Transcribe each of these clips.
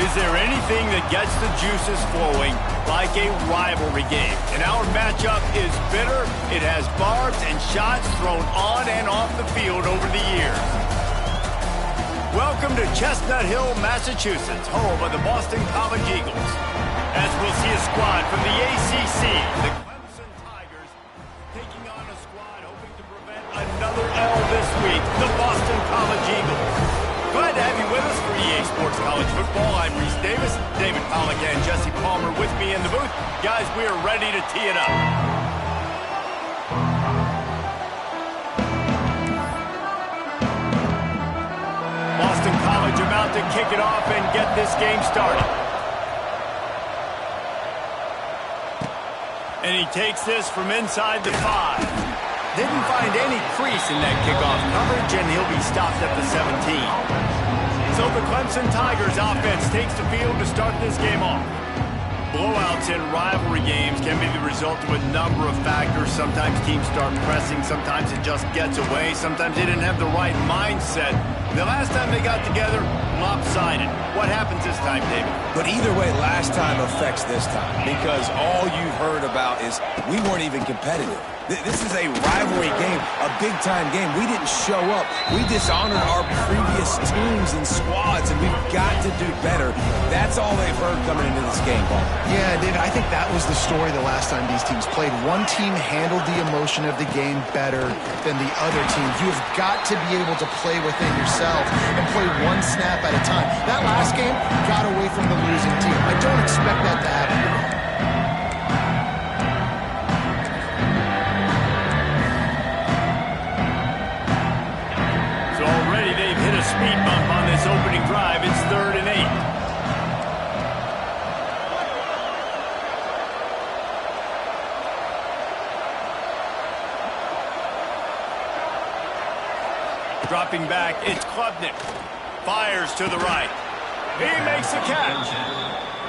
Is there anything that gets the juices flowing like a rivalry game? And our matchup is bitter. It has barbs and shots thrown on and off the field over the years. Welcome to Chestnut Hill, Massachusetts, home of the Boston College Eagles. As we'll see a squad from the ACC, the Clemson Tigers, taking on a squad hoping to prevent another L this week, the Boston College Eagles. Glad to have you with us for EA Sports College Football. I'm Reese Davis, David Pollack and Jesse Palmer with me in the booth. Guys, we are ready to tee it up. Boston College about to kick it off and get this game started. And he takes this from inside the 5. Didn't find any crease in that kickoff coverage, and he'll be stopped at the 17. So the Clemson Tigers offense takes the field to start this game off. Blowouts in rivalry games can be the result of a number of factors. Sometimes teams start pressing. Sometimes it just gets away. Sometimes they didn't have the right mindset. The last time they got together, lopsided. What happens this time, David? But either way, last time affects this time because all you've heard about is we weren't even competitive. This is a rivalry game, a big-time game. We didn't show up. We dishonored our previous teams and squads, and we've got to do better. That's all they've heard coming into this game, Paul. Yeah, David, I think that was the story the last time these teams played. One team handled the emotion of the game better than the other team. You have got to be able to play within yourself and play one snap at a time. That last game got away from the losing team. I don't expect that to happen. Speed bump on this opening drive. It's 3rd and 8. Dropping back, it's Klubnik. Fires to the right. He makes the catch.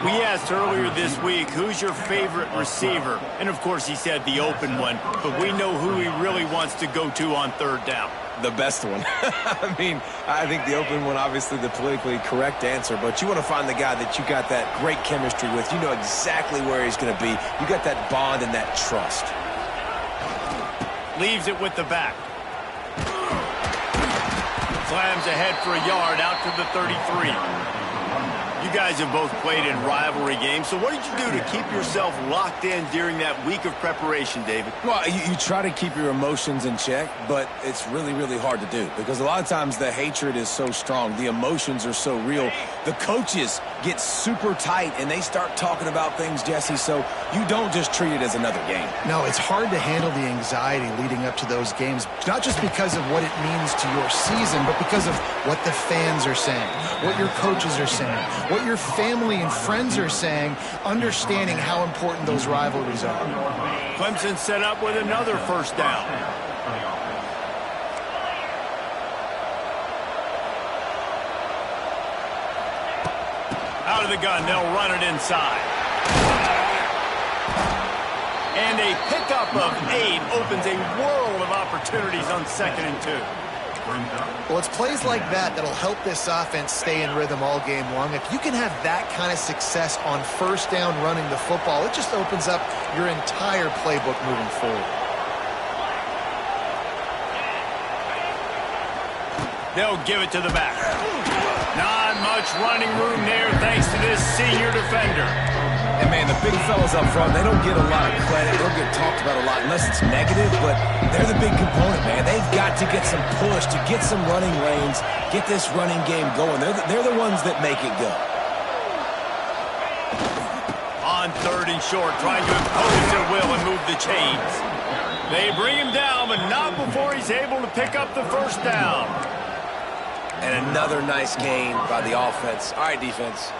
We asked earlier this week, who's your favorite receiver? And, of course, he said the open one. But we know who he really wants to go to on 3rd down. The best one. I mean, I think the open one, obviously the politically correct answer, but you want to find the guy that you got that great chemistry with. You know exactly where he's going to be. You got that bond and that trust. Leaves it with the back. Slams ahead for a yard out to the 33. You guys have both played in rivalry games, so what did you do to keep yourself locked in during that week of preparation, David? Well, you try to keep your emotions in check, but it's really, really hard to do because a lot of times the hatred is so strong. The emotions are so real. The coaches get super tight, and they start talking about things, Jesse, so you don't just treat it as another game. No, it's hard to handle the anxiety leading up to those games, not just because of what it means to your season, but because of what the fans are saying, what your coaches are saying, what your family and friends are saying, understanding how important those rivalries are. Clemson set up with another 1st down. Out of the gun, they'll run it inside. And a pickup of 8 opens a world of opportunities on 2nd and 2. Well, it's plays like that that'll help this offense stay in rhythm all game long. If you can have that kind of success on 1st down running the football, it just opens up your entire playbook moving forward. They'll give it to the back. Not much running room there thanks to this senior defender. And, man, the big fellas up front, they don't get a lot of credit. They don't get talked about a lot unless it's negative, but they're the big component, man. They've got to get some push, to get some running lanes, get this running game going. They're the ones that make it go. On 3rd and short, trying to impose their will and move the chains. They bring him down, but not before he's able to pick up the 1st down. And another nice gain by the offense. All right, defense.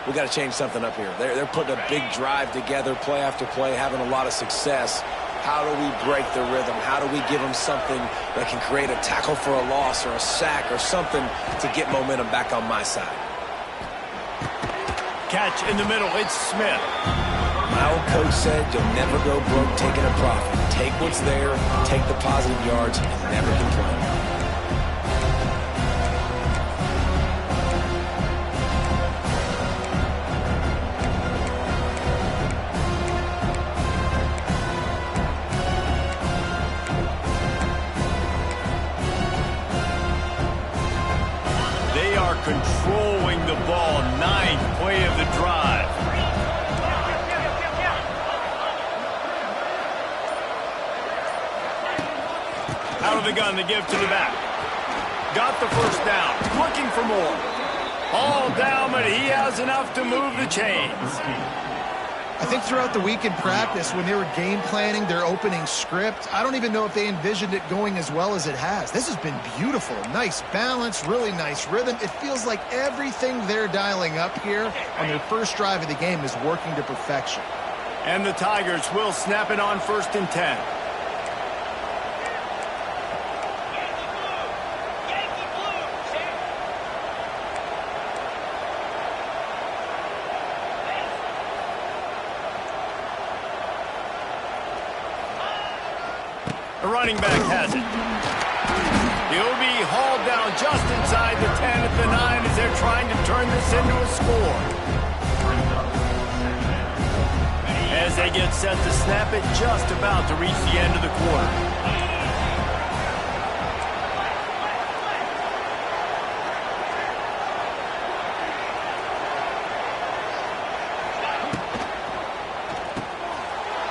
We got to change something up here. They're putting a big drive together, play after play, having a lot of success. How do we break the rhythm? How do we give them something that can create a tackle for a loss or a sack or something to get momentum back on my side? Catch in the middle. It's Smith. My old coach said you'll never go broke taking a profit. Take what's there, take the positive yards, and never complain. controlling the ball. Ninth play of the drive. Out of the gun to give to the back. Got the first down. Looking for more. All down, but he has enough to move the chains. I think throughout the week in practice, when they were game planning their opening script, I don't even know if they envisioned it going as well as it has. This has been beautiful. Nice balance, really nice rhythm. It feels like everything they're dialing up here on their first drive of the game is working to perfection. And the Tigers will snap it on 1st and 10. The running back has it. He'll be hauled down just inside the 10 at the 9 as they're trying to turn this into a score. As they get set to snap it, just about to reach the end of the quarter.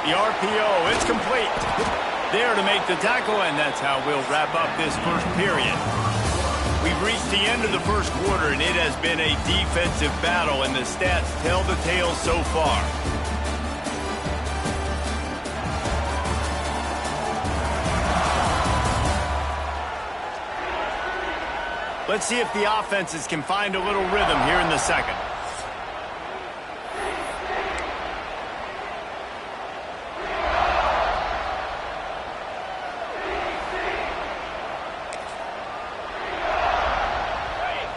The RPO, it's complete. There to make the tackle, and that's how we'll wrap up this first period. We've reached the end of the first quarter, and it has been a defensive battle, and the stats tell the tale so far. Let's see if the offenses can find a little rhythm here in the second.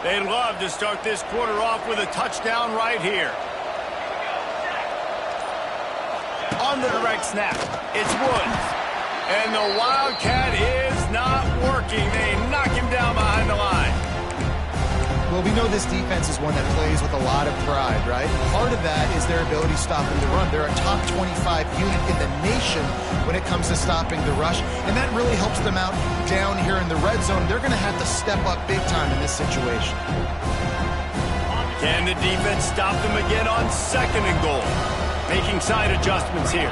They'd love to start this quarter off with a touchdown right here. On the direct snap, it's Woods. And the Wildcat is not working. They knock him down behind the line. Well, we know this defense is one that plays with a lot of pride, right? Part of that is their ability stopping the run. They're a top 25 unit in the nation when it comes to stopping the rush, and that really helps them out down here in the red zone. They're going to have to step up big time in this situation. Can the defense stop them again on 2nd and goal? Making side adjustments here.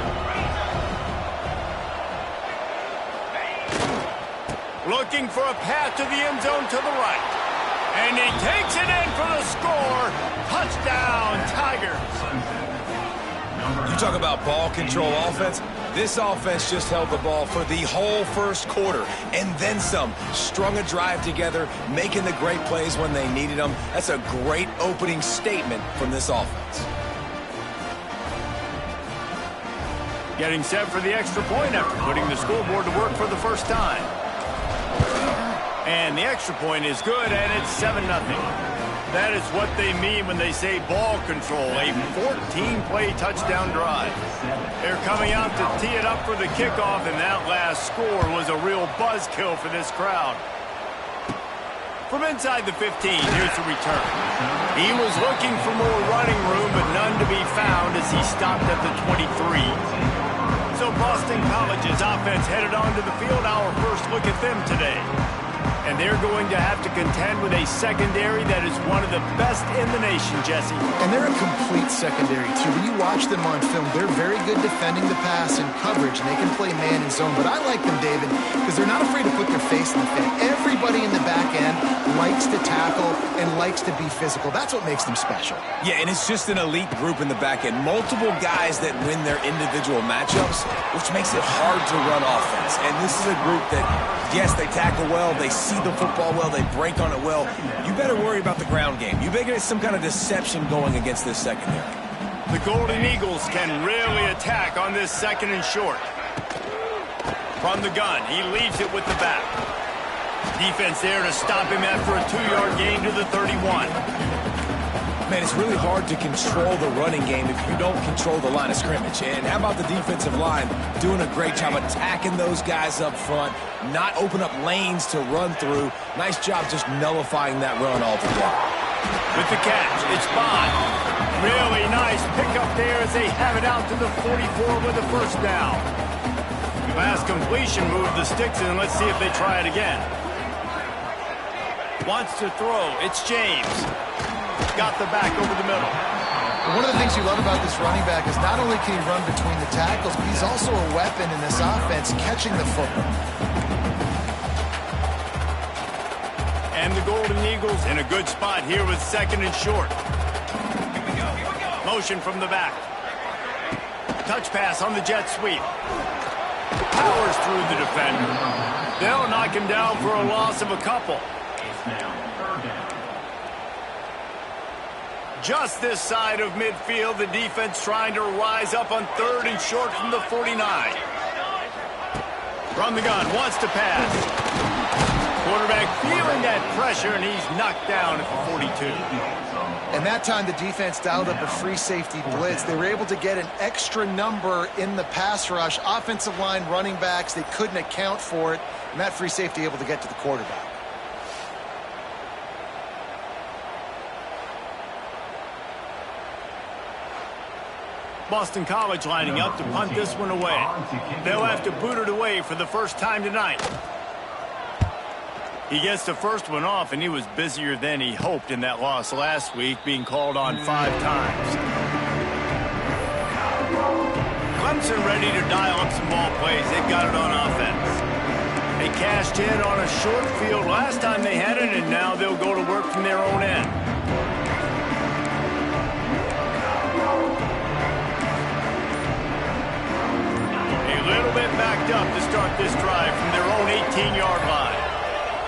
Looking for a path to the end zone to the right. And he takes it in for the score. Touchdown, Tigers. You talk about ball control offense. This offense just held the ball for the whole first quarter and then some. Strung a drive together, making the great plays when they needed them. That's a great opening statement from this offense. Getting set for the extra point after putting the scoreboard to work for the first time. And the extra point is good, and it's 7-0. That is what they mean when they say ball control, a 14-play touchdown drive. They're coming out to tee it up for the kickoff, and that last score was a real buzzkill for this crowd. From inside the 15, here's the return. He was looking for more running room, but none to be found as he stopped at the 23. So Boston College's offense headed onto the field. Our first look at them today. And they're going to have to contend with a secondary that is one of the best in the nation, Jesse. And they're a complete secondary, too. When you watch them on film, they're very good defending the pass and coverage, and they can play man and zone. But I like them, David, because they're not afraid to put their face in the fan. Everybody in the back end likes to tackle and likes to be physical. That's what makes them special. Yeah, and it's just an elite group in the back end. Multiple guys that win their individual matchups, which makes it hard to run offense. And this is a group that, yes, they tackle well, they see the football well, they break on it well. You better worry about the ground game. You better get some kind of deception going against this secondary. The Golden Eagles can really attack on this 2nd and short. From the gun, he leaves it with the back. Defense there to stop him after a 2-yard gain to the 31. Man, it's really hard to control the running game if you don't control the line of scrimmage. And how about the defensive line doing a great job attacking those guys up front, not open up lanes to run through. Nice job just nullifying that run altogether. With the catch, it's Bond. Really nice pickup there as they have it out to the 44 with a first down. Last completion moved the sticks in. Let's see if they try it again. Wants to throw. It's James. Got the back over the middle. One of the things you love about this running back is not only can he run between the tackles, but he's also a weapon in this offense, catching the football. And the Golden Eagles in a good spot here with 2nd and short. Motion from the back. Touch pass on the jet sweep. Powers through the defender. They'll knock him down for a loss of a couple. Just this side of midfield, the defense trying to rise up on 3rd and short from the 49. From the gun, wants to pass. Quarterback feeling that pressure, and he's knocked down at the 42. And that time, the defense dialed up a free safety blitz. They were able to get an extra number in the pass rush. Offensive line, running backs, they couldn't account for it. And that free safety able to get to the quarterback. Boston College lining up to punt this one away. They'll have to boot it away for the first time tonight. He gets the first one off, and he was busier than he hoped in that loss last week, being called on 5 times. Clemson ready to dial up some ball plays. They've got it on offense. They cashed in on a short field last time they had it, and now they'll go to work from their own end. A little bit backed up to start this drive from their own 18-yard line.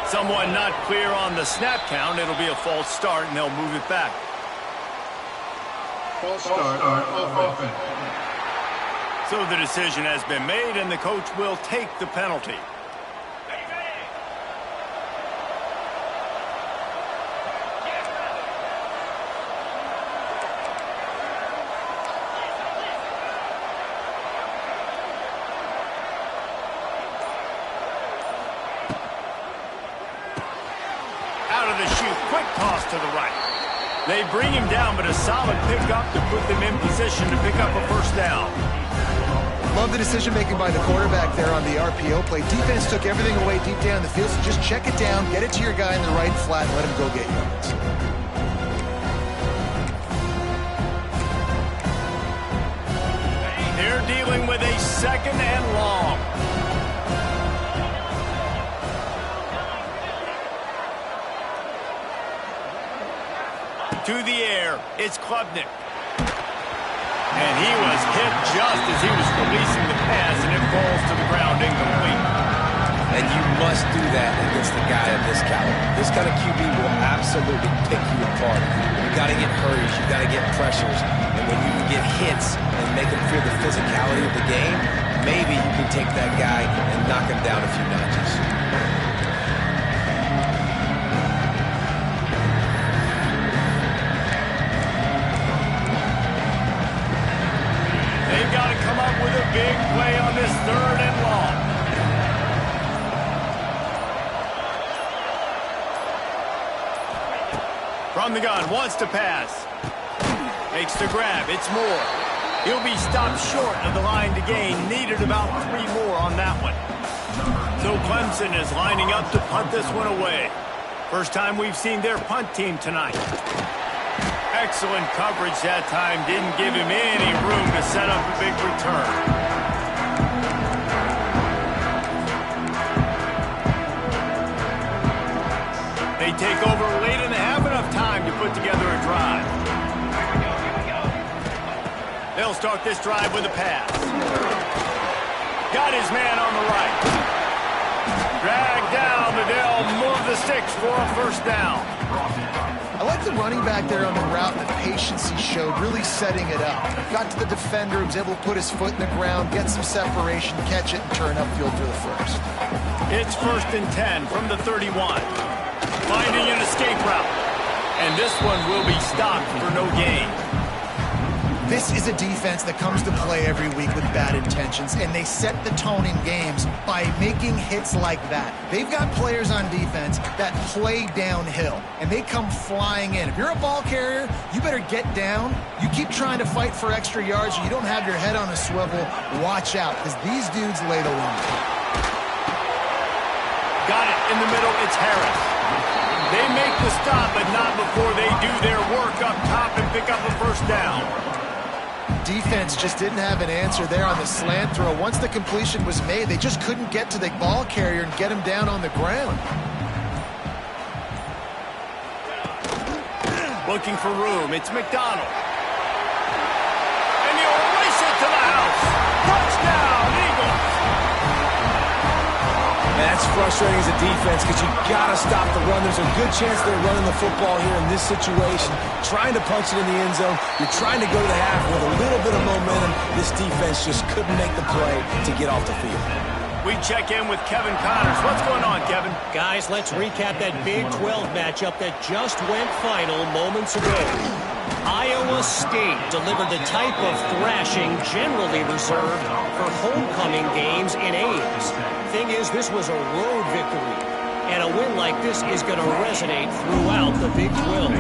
Someone not clear on the snap count. It'll be a false start, and they'll move it back. False start on offense. So the decision has been made, and the coach will take the penalty. To the right. They bring him down, but a solid pickup to put them in position to pick up a first down. Love the decision-making by the quarterback there on the RPO play. Defense took everything away deep down the field, so just check it down, get it to your guy in the right flat, and let him go get yards. They're dealing with a 2nd and long. To the air, it's Klubnik. And he was hit just as he was releasing the pass, and it falls to the ground incomplete. And you must do that against a guy of this caliber. This kind of QB will absolutely pick you apart. You got to get hurries, you got to get pressures, and when you can get hits and make him feel the physicality of the game, maybe you can take that guy and knock him down a few notches. They've got to come up with a big play on this 3rd and long. From the gun, wants to pass. Makes the grab, it's Moore. He'll be stopped short of the line to gain. Needed about 3 more on that one. So Clemson is lining up to punt this one away. First time we've seen their punt team tonight. Excellent coverage that time. Didn't give him any room to set up a big return. They take over late and they have enough time to put together a drive. They'll start this drive with a pass. Got his man on the right. Dragged down, but they'll move the sticks for a first down. I like the running back there on the route and the patience he showed, really setting it up. Got to the defender, was able to put his foot in the ground, get some separation, catch it, and turn upfield for the first. It's 1st and 10 from the 31. Finding an escape route. And this one will be stopped for no gain. This is a defense that comes to play every week with bad intentions, and they set the tone in games by making hits like that. They've got players on defense that play downhill, and they come flying in. If you're a ball carrier, you better get down. You keep trying to fight for extra yards, and you don't have your head on a swivel. Watch out, because these dudes lay the line. Got it in the middle. It's Harris. They make the stop, but not before they do their work up top and pick up a first down. Defense just didn't have an answer there on the slant throw. Once the completion was made, they just couldn't get to the ball carrier and get him down on the ground. Looking for room, it's McDonald. And he'll race it to the house. Touchdown, Eagles! Man, that's frustrating as a defense because you got to stop the run. There's a good chance they're running the football here in this situation, trying to punch it in the end zone. You're trying to go to the half with a little bit of momentum. This defense just couldn't make the play to get off the field. We check in with Kevin Connors. What's going on, Kevin? Guys, let's recap that Big 12 matchup that just went final moments ago. Iowa State delivered the type of thrashing generally reserved for homecoming games in Ames. Thing is, this was a road victory, and a win like this is going to resonate throughout the Big 12.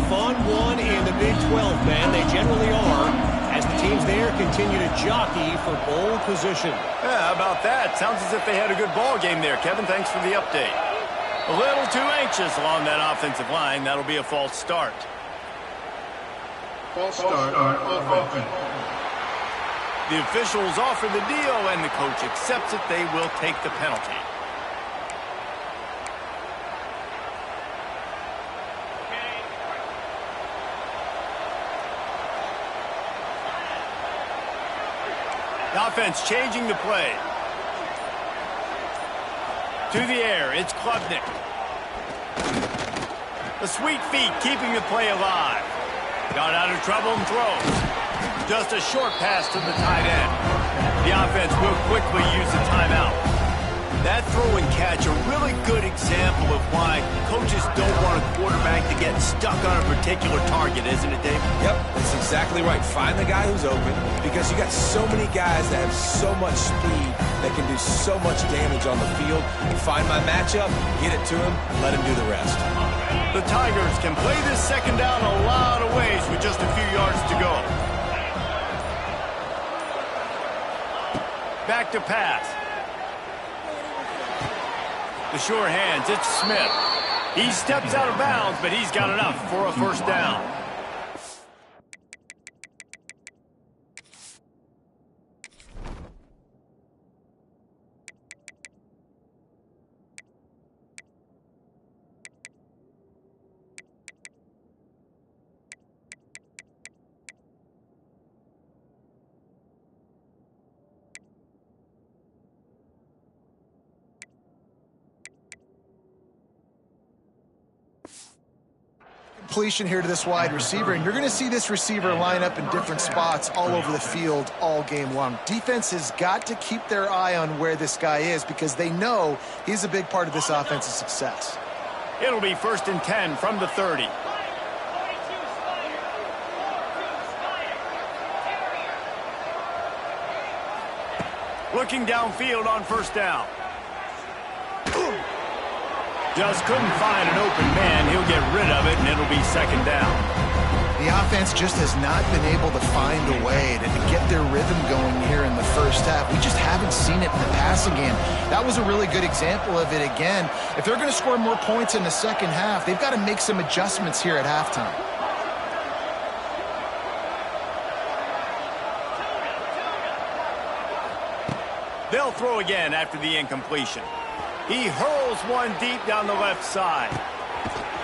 Fun one in the Big 12, man. They generally are, as the teams there continue to jockey for bowl position. Yeah, how about that? Sounds as if they had a good ball game there, Kevin. Thanks for the update. A little too anxious along that offensive line. That'll be a false start. False start on offense. The officials offer the deal, and the coach accepts it. They will take the penalty. The offense changing the play. To the air, it's Klubnik. The sweet feet keeping the play alive. Got out of trouble and throws. Just a short pass to the tight end. The offense will quickly use the timeout. That throw and catch, a really good example of why coaches don't want a quarterback to get stuck on a particular target, isn't it, Dave? Yep, that's exactly right. Find the guy who's open because you got so many guys that have so much speed that can do so much damage on the field. Find my matchup, get it to him, let him do the rest. The Tigers can play this second down a lot of ways with just a few yards to go. Back to pass. The sure hands, it's Smith. He steps out of bounds, but he's got enough for a first down. Completion here to this wide receiver, and you're going to see this receiver line up in different spots all over the field all game long. Defense has got to keep their eye on where this guy is because they know he's a big part of this offense's success. It'll be 1st and 10 from the 30. Looking downfield on first down. Just couldn't find an open man. He'll get rid of it, and it'll be second down. The offense just has not been able to find a way to get their rhythm going here in the first half. We just haven't seen it in the passing game. That was a really good example of it again. If they're going to score more points in the second half, they've got to make some adjustments here at halftime. They'll throw again after the incompletion. He hurls one deep down the left side.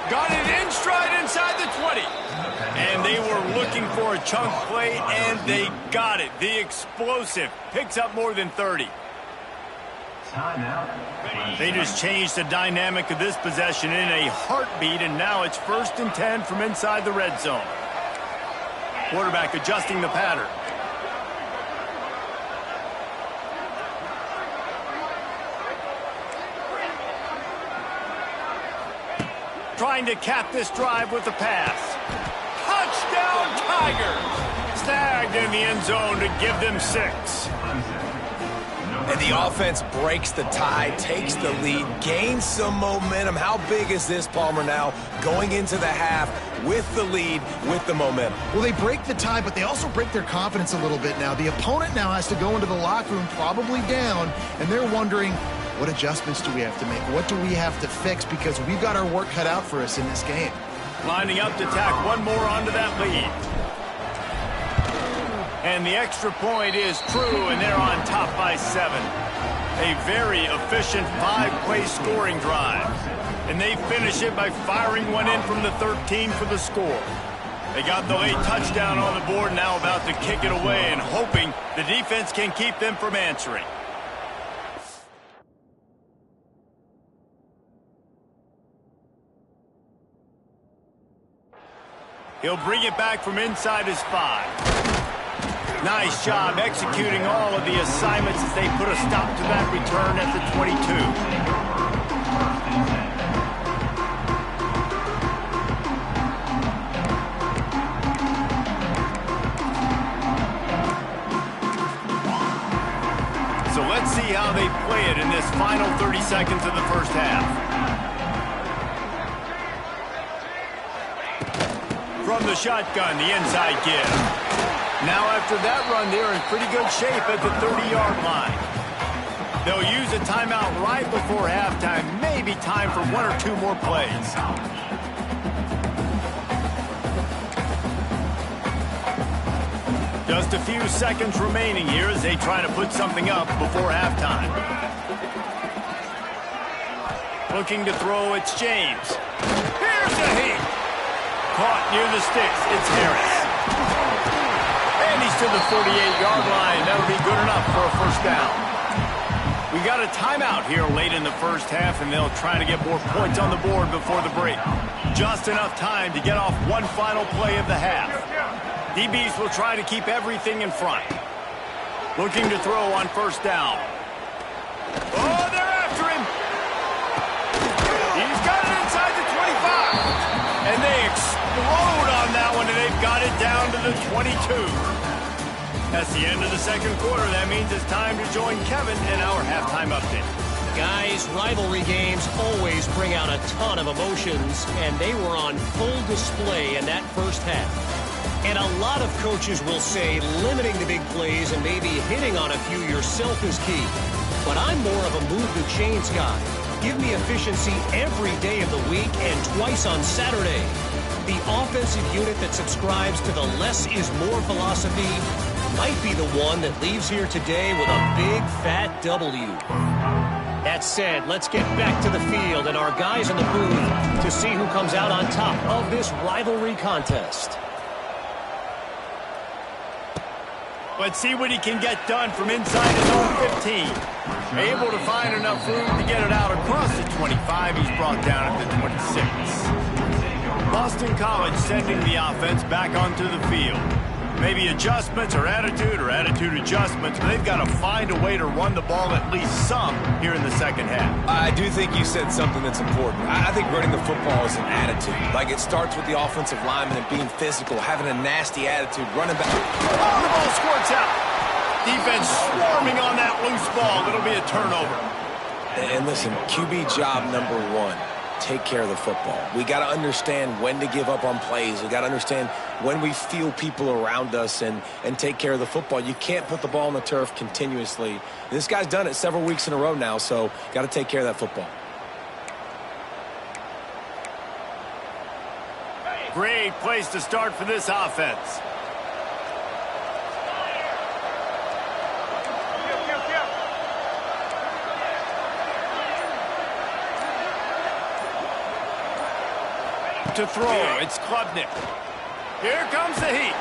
Got it in stride inside the 20. And they were looking for a chunk play, and they got it. The explosive picks up more than 30. They just changed the dynamic of this possession in a heartbeat, and now it's 1st and 10 from inside the red zone. Quarterback adjusting the pattern. Trying to cap this drive with the pass. Touchdown, Tigers! Snagged in the end zone to give them 6. And the offense breaks the tie, takes the lead, gains some momentum. How big is this, Palmer, now going into the half with the lead, with the momentum? Well, they break the tie, but they also break their confidence a little bit now. The opponent now has to go into the locker room probably down, and they're wondering, What adjustments do we have to make? What do we have to fix? Because we've got our work cut out for us in this game. Lining up to tack one more onto that lead. And the extra point is true, and they're on top by 7. A very efficient 5-play scoring drive. And they finish it by firing one in from the 13 for the score. They got the late touchdown on the board, now about to kick it away and hoping the defense can keep them from answering. He'll bring it back from inside his 5. Nice job executing all of the assignments as they put a stop to that return at the 22. So let's see how they play it in this final 30 seconds of the first half. From the shotgun, the inside give. Now after that run, they're in pretty good shape at the 30-yard line. They'll use a timeout right before halftime. Maybe time for 1 or 2 more plays. Just a few seconds remaining here as they try to put something up before halftime. Looking to throw, it's James. Here's the heat. Caught near the sticks, it's Harris. And he's to the 48-yard line. That'll be good enough for a first down. We got a timeout here late in the first half, and they'll try to get more points on the board before the break. Just enough time to get off one final play of the half. DBs will try to keep everything in front. Looking to throw on first down. Oh, they're after him. He's got it inside the 25. And they explode on that one, and they've got it down to the 22. That's the end of the second quarter. That means it's time to join Kevin in our halftime update. Guys, rivalry games always bring out a ton of emotions, and they were on full display in that first half. And a lot of coaches will say limiting the big plays and maybe hitting on a few yourself is key. But I'm more of a move the chains guy. Give me efficiency every day of the week and twice on Saturday. The offensive unit that subscribes to the less is more philosophy might be the one that leaves here today with a big fat W. That said, let's get back to the field and our guys in the booth to see who comes out on top of this rivalry contest. Let's see what he can get done from inside his own 15. Able to find enough room to get it out across the 25. He's brought down at the 26. Boston College sending the offense back onto the field. Maybe adjustments or attitude adjustments, but they've got to find a way to run the ball at least some here in the second half. I do think you said something that's important. I think running the football is an attitude. Like, it starts with the offensive lineman and being physical, having a nasty attitude, running back. Oh, the ball squirts out. Defense swarming on that loose ball. It'll be a turnover. And listen, QB job number 1. Take care of the football. We got to understand when to give up on plays. We got to understand when we feel people around us and take care of the football. You can't put the ball on the turf continuously. And this guy's done it several weeks in a row now, so got to take care of that football. Great place to start for this offense. To throw, it's Klubnik. Here comes the heat.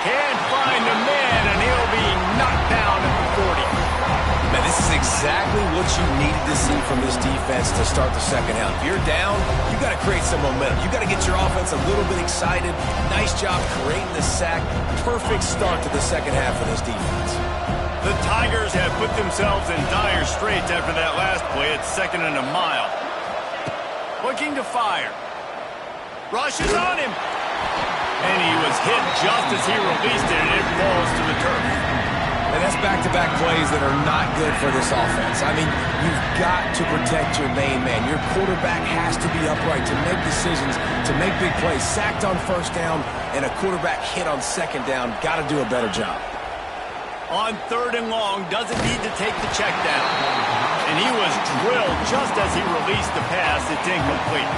Can't find a man, and he'll be knocked down at the 40. Man, this is exactly what you needed to see from this defense to start the second half. If you're down, you got to create some momentum. You got to get your offense a little bit excited. Nice job creating the sack. Perfect start to the second half of this defense. The Tigers have put themselves in dire straits after that last play. It's 2nd and a mile. Looking to fire. Rushes on him. And he was hit just as he released it, and it falls to the turf. And that's back-to-back plays that are not good for this offense. I mean, you've got to protect your main man. Your quarterback has to be upright to make decisions, to make big plays. Sacked on first down and a quarterback hit on second down. Got to do a better job. On 3rd and long, doesn't need to take the check down. And he was drilled just as he released the pass. It's incomplete.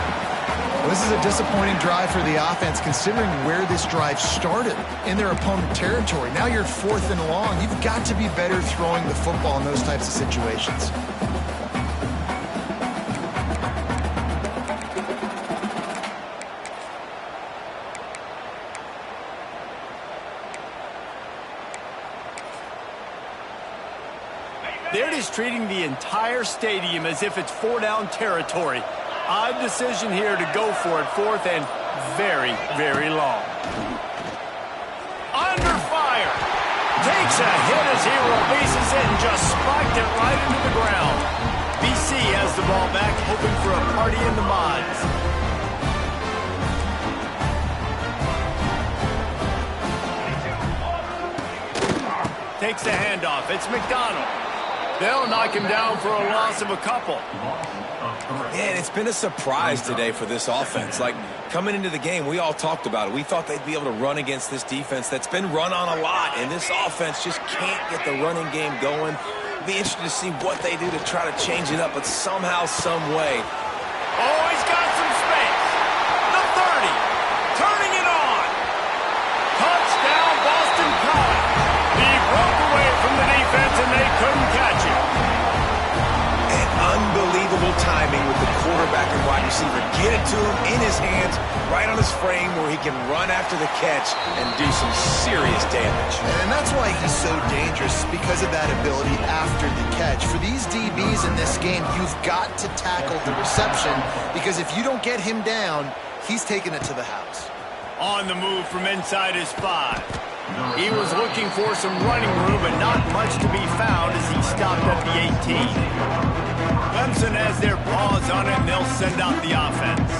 Well, this is a disappointing drive for the offense, considering where this drive started, in their opponent territory. Now you're 4th and long. You've got to be better throwing the football in those types of situations. They're just treating the entire stadium as if it's 4-down territory. Odd decision here to go for it, 4th and very, very long. Under fire. Takes a hit as he releases it and just spiked it right into the ground. BC has the ball back, hoping for a party in the mods. Takes the handoff. It's McDonald. They'll knock him down for a loss of a couple. Man, it's been a surprise today for this offense. Like, coming into the game, we all talked about it. We thought they'd be able to run against this defense that's been run on a lot, and this offense just can't get the running game going. Be interested to see what they do to try to change it up, but somehow, some way. Oh, he's got some space. The 30. Turning it on. Touchdown, Boston College. He broke away from the defense, and they couldn't catch him. And unbelievable timing with the quarterback and wide receiver. Get it to him in his hands, right on his frame where he can run after the catch and do some serious damage. And that's why he's so dangerous, because of that ability after the catch. For these DBs in this game, you've got to tackle the reception, because if you don't get him down, he's taking it to the house. On the move from inside his 5. He was looking for some running room, but not much to be found as he stopped at the 18. Clemson has their paws on it, and they'll send out the offense.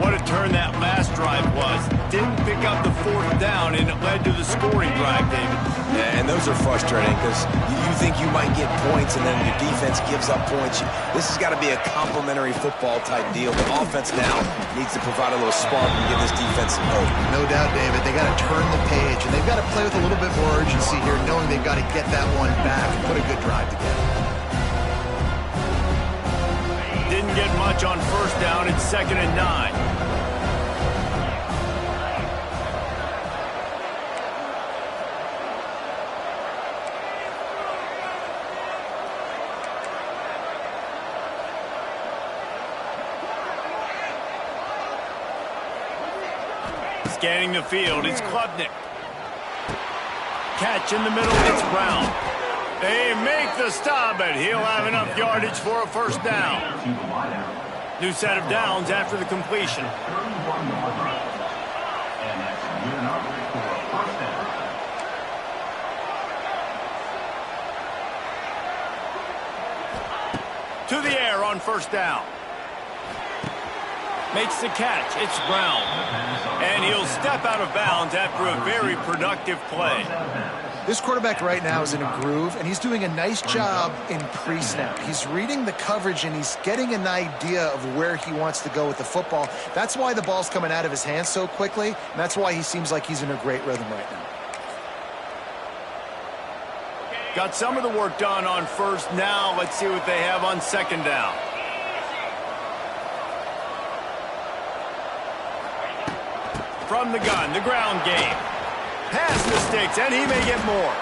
What a turn that last drive was. Didn't pick up the 4th down, and it led to the scoring drive, David. Yeah, and those are frustrating because you think you might get points, and then your defense gives up points. This has got to be a complimentary football type deal. The offense now needs to provide a little spark and give this defense some hope. No doubt, David. They got to turn the page, and they've got to play with a little bit more urgency here, knowing they've got to get that one back and put a good drive together. Didn't get much on 1st down. It's 2nd and 9. Scanning the field, it's Klubnik. Catch in the middle, it's Brown. They make the stop, but he'll have enough yardage for a 1st down. New set of downs after the completion. To the air on 1st down. Makes the catch. It's Brown. And he'll step out of bounds after a very productive play. This quarterback right now is in a groove, and he's doing a nice job in pre-snap. He's reading the coverage, and he's getting an idea of where he wants to go with the football. That's why the ball's coming out of his hands so quickly, and that's why he seems like he's in a great rhythm right now. Got some of the work done on 1st. Now let's see what they have on 2nd down. From the gun, the ground game. Pass mistakes, and he may get more.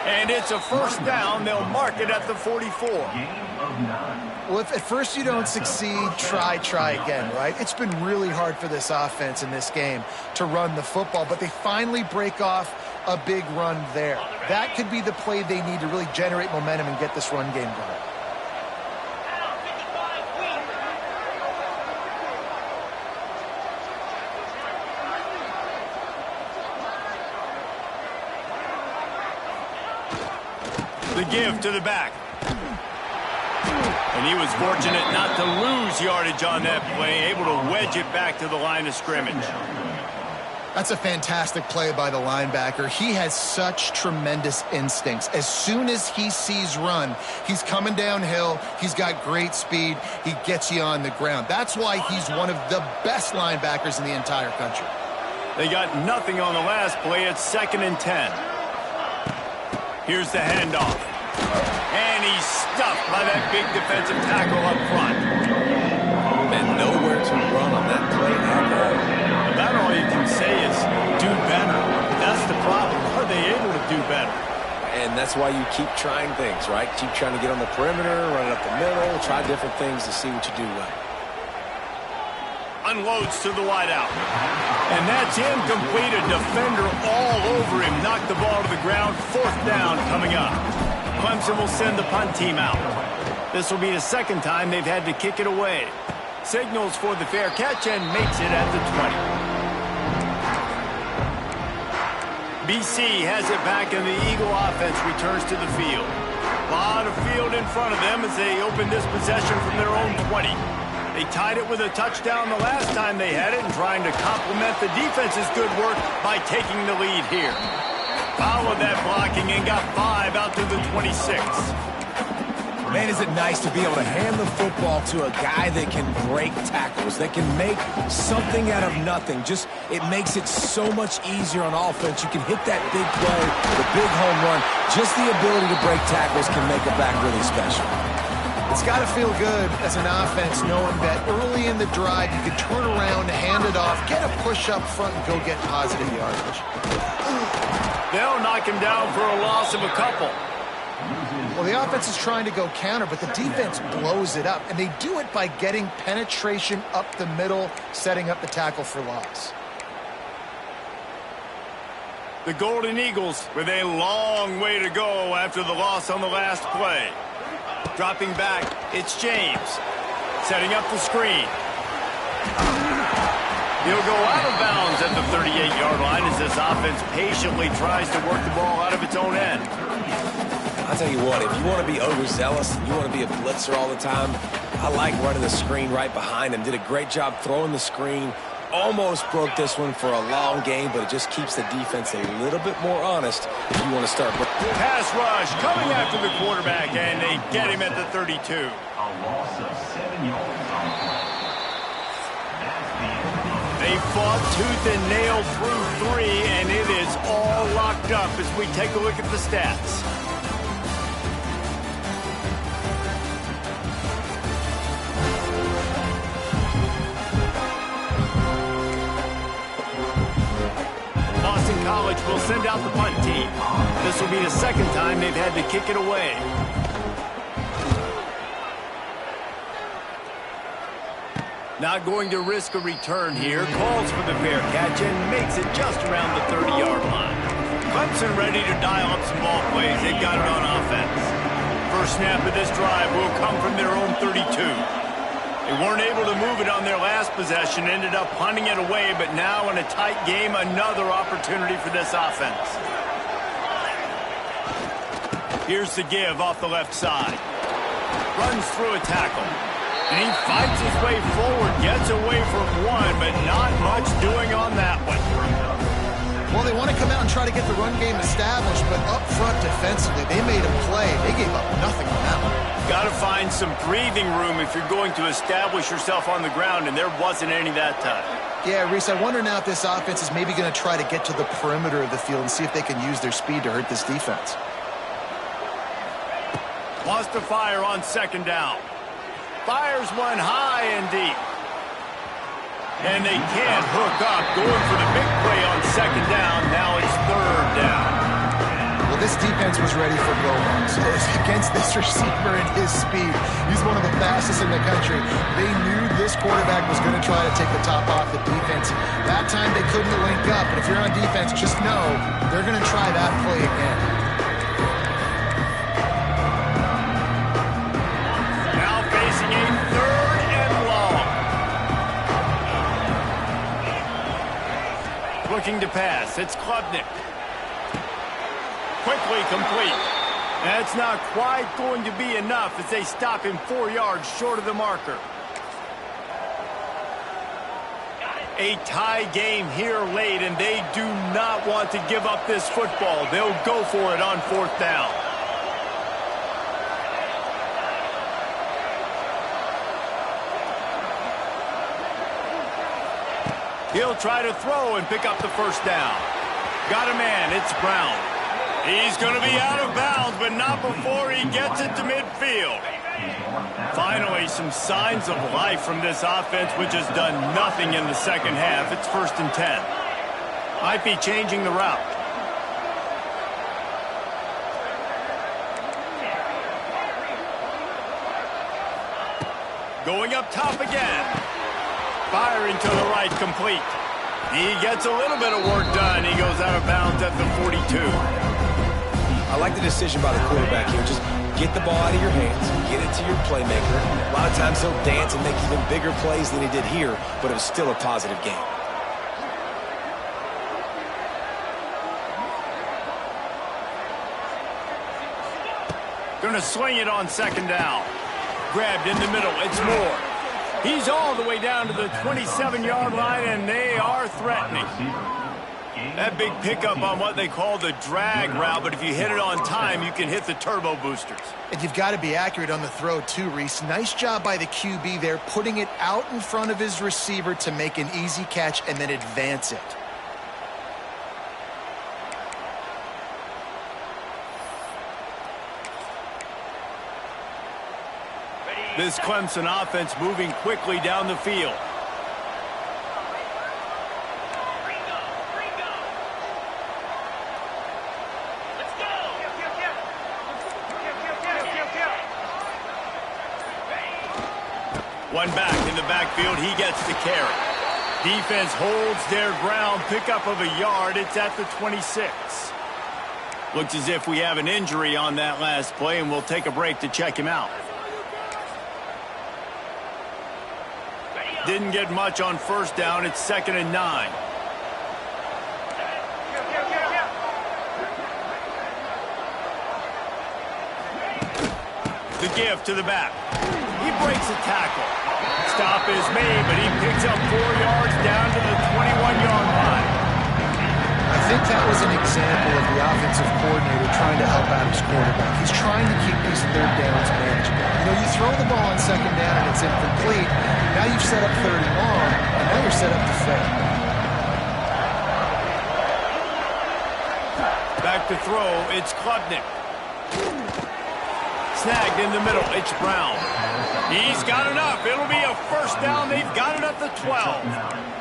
And it's a 1st down. They'll mark it at the 44. Well, if at first you don't succeed, try again, right? It's been really hard for this offense in this game to run the football, but they finally break off a big run there. That could be the play they need to really generate momentum and get this run game going. The give to the back. And he was fortunate not to lose yardage on that play, able to wedge it back to the line of scrimmage. That's a fantastic play by the linebacker. He has such tremendous instincts. As soon as he sees run, he's coming downhill. He's got great speed. He gets you on the ground. That's why he's one of the best linebackers in the entire country. They got nothing on the last play. It's 2nd and 10. Here's the handoff. And he's stuffed by that big defensive tackle up front. And nowhere to run on that play at all. About all you can say is do better. That's the problem. Are they able to do better? And that's why you keep trying things, right? Keep trying to get on the perimeter, run it up the middle, try different things to see what you do well. Unloads to the wideout. And that's incomplete. A defender all over him. Knocked the ball to the ground. 4th down coming up. Clemson will send the punt team out. This will be the 2nd time they've had to kick it away. Signals for the fair catch and makes it at the 20. BC has it back and the Eagle offense returns to the field. A lot of field in front of them as they open this possession from their own 20. They tied it with a touchdown the last time they had it and trying to complement the defense's good work by taking the lead here. Followed that blocking and got 5 out to the 26. Man, is it nice to be able to hand the football to a guy that can break tackles, that can make something out of nothing. Just, it makes it so much easier on offense. You can hit that big play, the big home run. Just the ability to break tackles can make a back really special. It's got to feel good as an offense knowing that early in the drive you can turn around, hand it off, get a push up front, and go get positive yardage. They'll knock him down for a loss of a couple. Well, the offense is trying to go counter, but the defense blows it up, and they do it by getting penetration up the middle, setting up the tackle for loss. The Golden Eagles with a long way to go after the loss on the last play. Dropping back, it's James. Setting up the screen. He'll go out of bounds at the 38-yard line as this offense patiently tries to work the ball out of its own end. I'll tell you what, if you want to be overzealous and you want to be a blitzer all the time, I like running the screen right behind him. Did a great job throwing the screen. Almost broke this one for a long game, but it just keeps the defense a little bit more honest if you want to start. Pass rush coming after the quarterback, and they get him at the 32. A loss of 7 yards. They fought tooth and nail through 3, and it is all locked up as we take a look at the stats. Boston College will send out the punt team. This will be the 2nd time they've had to kick it away. Not going to risk a return here. Calls for the fair catch and makes it just around the 30-yard line. Clemson ready to dial up some ball plays. They've got it on offense. First snap of this drive will come from their own 32. They weren't able to move it on their last possession, ended up punting it away, but now in a tight game, another opportunity for this offense. Here's the give off the left side. Runs through a tackle. And he fights his way forward, gets away from one, but not much doing on that one. Well, they want to come out and try to get the run game established, but up front defensively, they made a play. They gave up nothing on that one. Got to find some breathing room if you're going to establish yourself on the ground, and there wasn't any that time. Yeah, Reese, I wonder now if this offense is maybe going to try to get to the perimeter of the field and see if they can use their speed to hurt this defense. Wants to fire on 2nd down. Fires one high and deep. And they can't hook up. Going for the big play on 2nd down. Now it's 3rd down. Well, this defense was ready for go-home. So against this receiver and his speed, he's one of the fastest in the country. They knew this quarterback was going to try to take the top off the defense. That time they couldn't link up. But if you're on defense, just know they're going to try that play again. Looking to pass. It's Klubnik. Quickly complete. That's not quite going to be enough as they stop him 4 yards short of the marker. A tie game here late, and they do not want to give up this football. They'll go for it on 4th down. He'll try to throw and pick up the 1st down. Got a man, it's Brown. He's going to be out of bounds, but not before he gets it to midfield. Finally, some signs of life from this offense, which has done nothing in the second half. It's 1st and 10. Might be changing the route. Going up top again. Firing to the right, complete. He gets a little bit of work done. He goes out of bounds at the 42. I like the decision by the quarterback here. Just get the ball out of your hands, get it to your playmaker. A lot of times he'll dance and make even bigger plays than he did here, but it was still a positive game. Gonna swing it on 2nd down. Grabbed in the middle. It's Moore. He's all the way down to the 27-yard line, and they are threatening. That big pickup on what they call the drag route, but if you hit it on time, you can hit the turbo boosters. And you've got to be accurate on the throw too, Reese. Nice job by the QB there, putting it out in front of his receiver to make an easy catch and then advance it. This Clemson offense moving quickly down the field. One back in the backfield. He gets the carry. Defense holds their ground. Pickup of a yard. It's at the 26. Looks as if we have an injury on that last play, and we'll take a break to check him out. Didn't get much on 1st down. It's 2nd and 9. The give to the back. He breaks a tackle. Stop is made, but he picks up 4 yards down to the 21-yard line. I think that was an example of the offensive coordinator trying to help out his quarterback. He's trying to keep these 3rd downs manageable. You know, you throw the ball on 2nd down and it's incomplete. Now you've set up 3rd and long, and now you're set up to fail. Back to throw, it's Klubnik. Snagged in the middle, it's Brown. He's got enough. It'll be a 1st down. They've got it at the 12.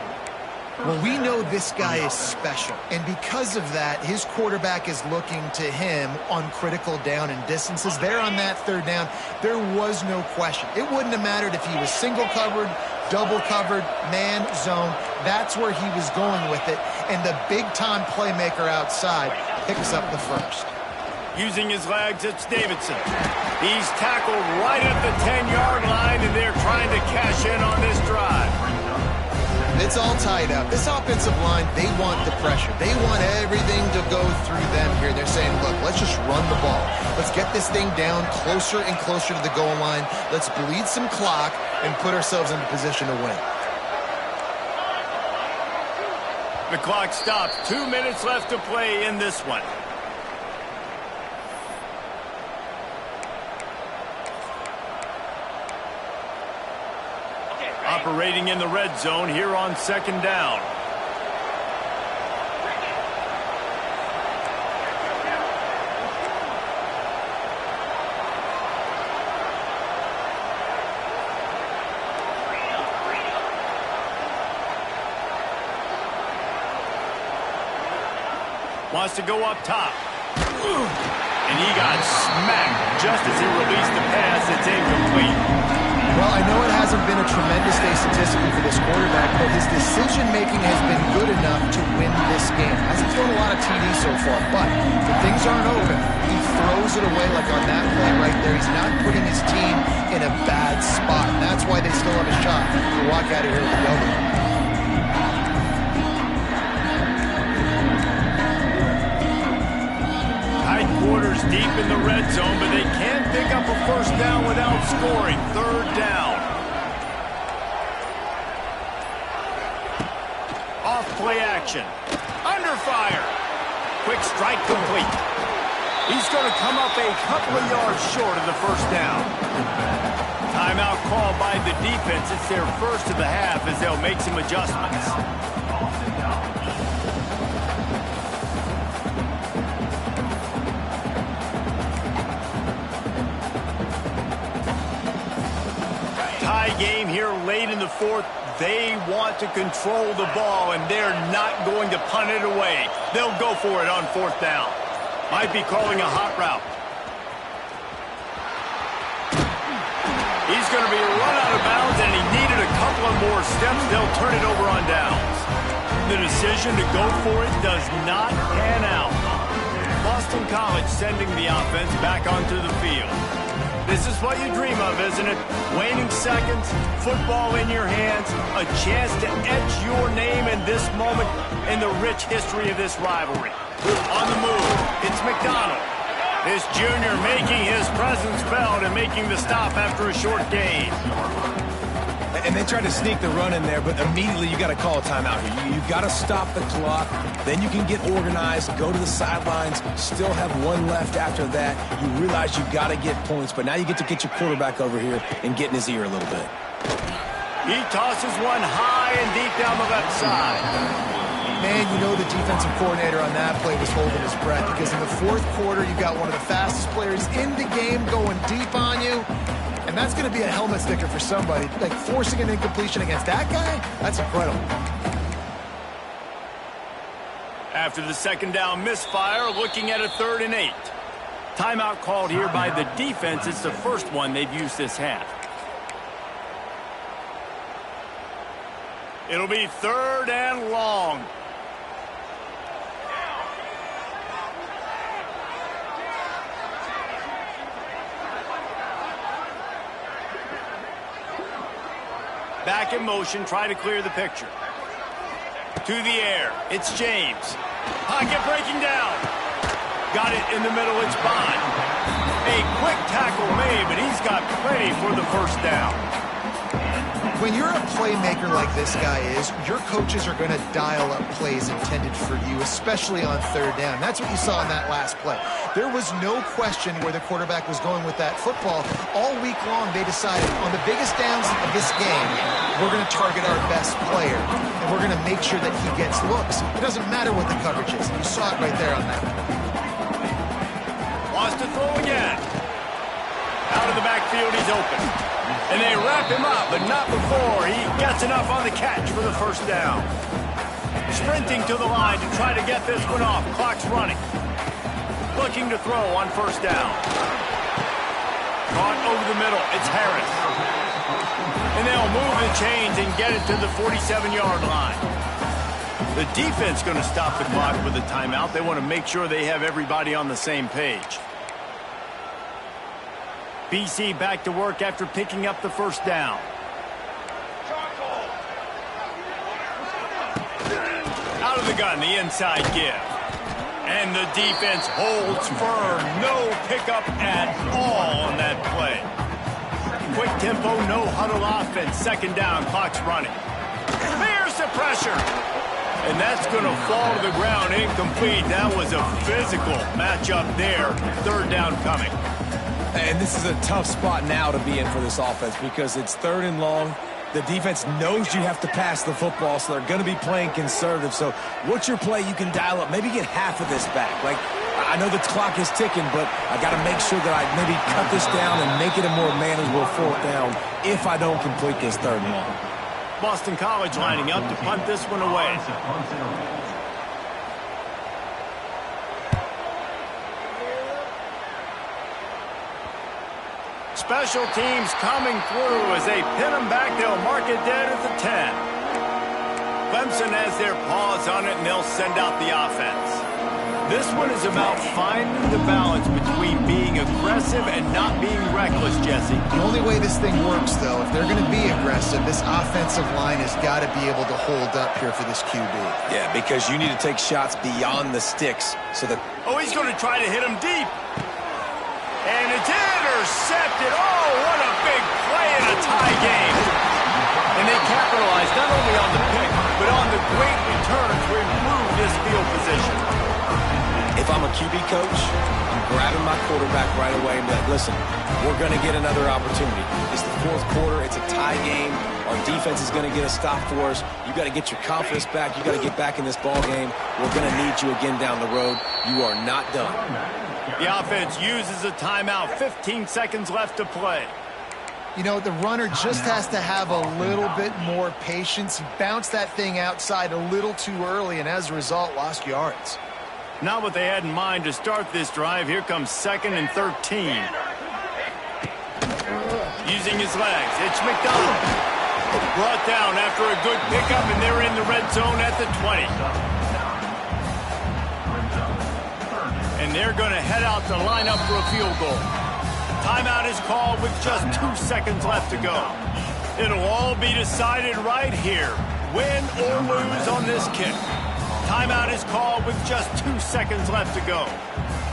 Well, we know this guy is special, and because of that, his quarterback is looking to him on critical down and distances. There on that 3rd down, there was no question. It wouldn't have mattered if he was single covered, double covered, man, zone. That's where he was going with it, and the big-time playmaker outside picks up the 1st. Using his legs, it's Davidson. He's tackled right at the 10-yard line, and they're trying to cash in on this drive. It's all tied up. This offensive line, they want the pressure. They want everything to go through them here. They're saying, look, let's just run the ball. Let's get this thing down closer and closer to the goal line. Let's bleed some clock and put ourselves into position to win. The clock stops. 2 minutes left to play in this one. Operating in the red zone here on 2nd down. Wants to go up top. And he got smacked just as he released the pass. It's incomplete. Well, I know it hasn't been a tremendous day statistically for this quarterback, but his decision-making has been good enough to win this game. Hasn't thrown a lot of TDs so far, but when things aren't open, he throws it away like on that play right there. He's not putting his team in a bad spot, and that's why they still have a shot to walk out of here with the W. Tight quarters deep in the red zone, but they can't pick up a 1st down without scoring. 3rd down. Off play action. Under fire. Quick strike complete. He's going to come up a couple of yards short of the 1st down. Timeout called by the defense. It's their 1st of the half as they'll make some adjustments. tie game here late in the fourth. They want to control the ball, and they're not going to punt it away. They'll go for it on fourth down. Might be calling a hot route. He's going to be run out of bounds, and he needed a couple of more steps. They'll turn it over on downs. The decision to go for it does not pan out. Boston College sending the offense back onto the field. This is what you dream of, isn't it? Waning seconds, football in your hands, a chance to etch your name in this moment in the rich history of this rivalry. On the move, it's McDonald. This junior making his presence felt and making the stop after a short gain. And they tried to sneak the run in there, but immediately you got to call a timeout here. You got to stop the clock. Then you can get organized, go to the sidelines, still have one left after that. You realize you got to get points, but now you get to get your quarterback over here and get in his ear a little bit. He tosses one high and deep down the left side. Man, you know the defensive coordinator on that play was holding his breath, because in the fourth quarter, you got one of the fastest players in the game going deep on you. And that's going to be a helmet sticker for somebody. Like, forcing an incompletion against that guy, that's incredible. After the second down misfire, looking at a 3rd and 8. Timeout called here by the defense. It's the first one they've used this half. It'll be 3rd and long. Back in motion, try to clear the picture. To the air, it's James. Pocket breaking down. Got it in the middle, it's Bond. A quick tackle made, but he's got plenty for the first down. When you're a playmaker like this guy is, your coaches are going to dial up plays intended for you, especially on 3rd down. That's what you saw in that last play. There was no question where the quarterback was going with that football. All week long, they decided on the biggest downs of this game, we're going to target our best player, and we're going to make sure that he gets looks. It doesn't matter what the coverage is. You saw it right there on that. Wants to throw again. Out of the backfield, he's open. And they wrap him up, but not before he gets enough on the catch for the first down. Sprinting to the line to try to get this one off. Clock's running. Looking to throw on first down. Caught over the middle. It's Harris. And they'll move the chains and get it to the 47-yard line. The defense going to stop the clock with a timeout. They want to make sure they have everybody on the same page. BC back to work after picking up the first down. Out of the gun, the inside give. And the defense holds firm. No pickup at all on that play. Quick tempo, no huddle offense. Second down, clock's running. There's the pressure. And that's going to fall to the ground incomplete. That was a physical matchup there. 3rd down coming. And this is a tough spot now to be in for this offense because it's 3rd and long. The defense knows you have to pass the football, so they're going to be playing conservative. So what's your play you can dial up? Maybe get half of this back. Like, I know the clock is ticking, but I got to make sure that I maybe cut this down and make it a more manageable 4th down if I don't complete this 3rd and long. Boston College lining up to punt this one away. Special teams coming through as they pin them back. They'll mark it dead at the 10. Clemson has their paws on it, and they'll send out the offense. This one is about finding the balance between being aggressive and not being reckless, Jesse. The only way this thing works, though, if they're going to be aggressive, this offensive line has got to be able to hold up here for this QB. Yeah, because you need to take shots beyond the sticks so that... Oh, he's going to try to hit him deep. And it's intercepted. Oh, what a big play in a tie game. And they capitalized not only on the pick, but on the great return to improve this field position. If I'm a QB coach, I'm grabbing my quarterback right away and be like, listen, we're going to get another opportunity. It's the 4th quarter. It's a tie game. Our defense is going to get a stop for us. You got to get your confidence back. You got to get back in this ball game. We're going to need you again down the road. You are not done. The offense uses a timeout. 15 seconds left to play. You know, the runner just has to have a little bit more patience. He bounced that thing outside a little too early, and as a result, lost yards. Not what they had in mind to start this drive. Here comes 2nd and 13. Using his legs, it's McDonald. Brought down after a good pickup, and they're in the red zone at the 20. And they're going to head out to line up for a field goal. Timeout is called with just 2 seconds left to go. It'll all be decided right here, win or lose on this kick. Timeout is called with just 2 seconds left to go.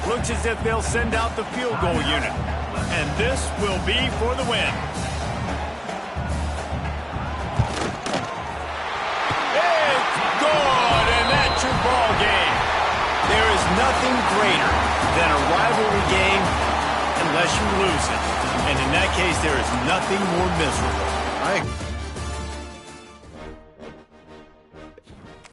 Looks as if they'll send out the field goal unit. And this will be for the win. It's good, and that's your ball game. There is nothing greater than a rivalry game unless you lose it. And in that case, there is nothing more miserable. I agree.